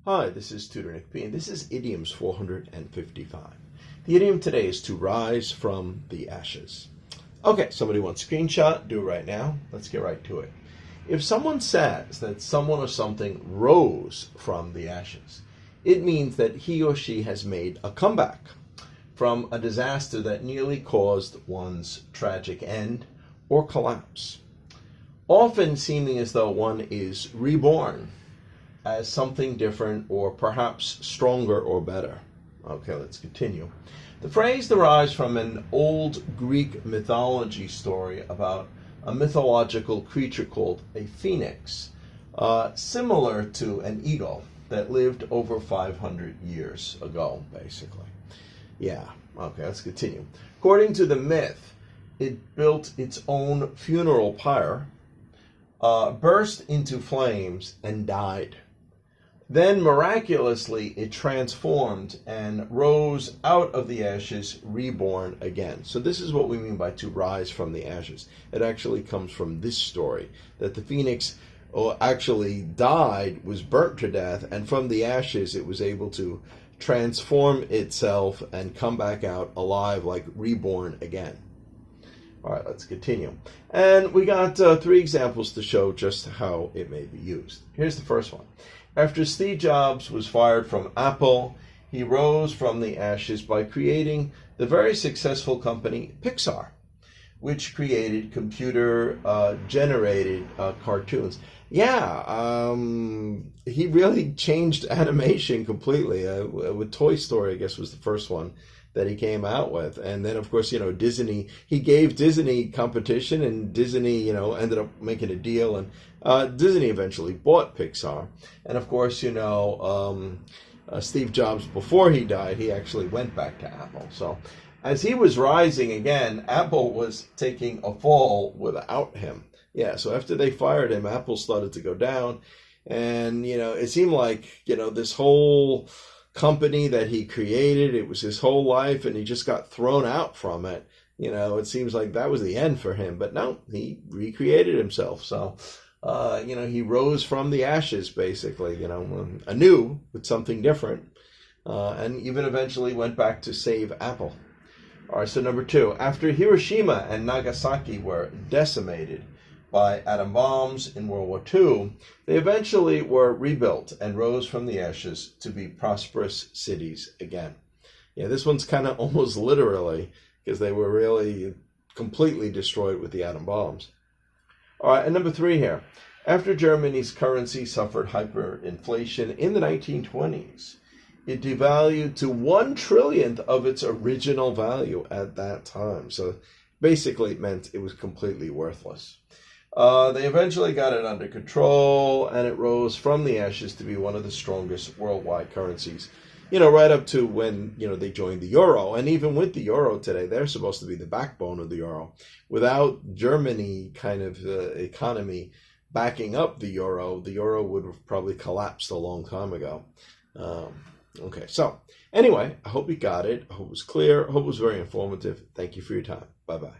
Hi, this is Tutor Nick P, and this is Idioms 455. The idiom today is to rise from the ashes. Okay, somebody wants a screenshot, do it right now. Let's get right to it. If someone says that someone or something rose from the ashes, it means that he or she has made a comeback from a disaster that nearly caused one's tragic end or collapse, often seeming as though one is reborn as something different or perhaps stronger or better. Okay, let's continue. The phrase derives from an old Greek mythology story about a mythological creature called a phoenix, similar to an eagle that lived over 500 years ago, basically. Yeah, okay, let's continue. According to the myth, it built its own funeral pyre, burst into flames, and died. Then miraculously it transformed and rose out of the ashes, reborn again. So this is what we mean by to rise from the ashes. It actually comes from this story, that the phoenix actually died, was burnt to death, and from the ashes it was able to transform itself and come back out alive, like reborn again. All right, let's continue. And we got three examples to show just how it may be used. Here's the first one. After Steve Jobs was fired from Apple, he rose from the ashes by creating the very successful company Pixar, which created computer-generated cartoons. Yeah, he really changed animation completely. With Toy Story, I guess, was the first one that he came out with. And then, of course, Disney, he gave Disney competition, and Disney, ended up making a deal, and Disney eventually bought Pixar. And of course, Steve Jobs, before he died, he actually went back to Apple. So as he was rising again, Apple was taking a fall without him. Yeah, so after they fired him, Apple started to go down. And, it seemed like, this whole company that he created, it was his whole life, and he just got thrown out from it. It seems like that was the end for him. But no, he recreated himself. So, he rose from the ashes, basically, anew with something different. And even eventually went back to save Apple. All right, so number two, after Hiroshima and Nagasaki were decimated by atom bombs in World War II, they eventually were rebuilt and rose from the ashes to be prosperous cities again. Yeah, this one's kind of almost literally, because they were really completely destroyed with the atom bombs. All right, and number three here. After Germany's currency suffered hyperinflation in the 1920s, it devalued to 1/1,000,000th of its original value at that time. So basically it meant it was completely worthless. They eventually got it under control, and it rose from the ashes to be one of the strongest worldwide currencies, right up to when, they joined the euro. And even with the euro today, they're supposed to be the backbone of the euro. Without Germany kind of economy backing up the euro would have probably collapsed a long time ago. Okay, so anyway, I hope you got it. I hope it was clear. I hope it was very informative. Thank you for your time. Bye-bye.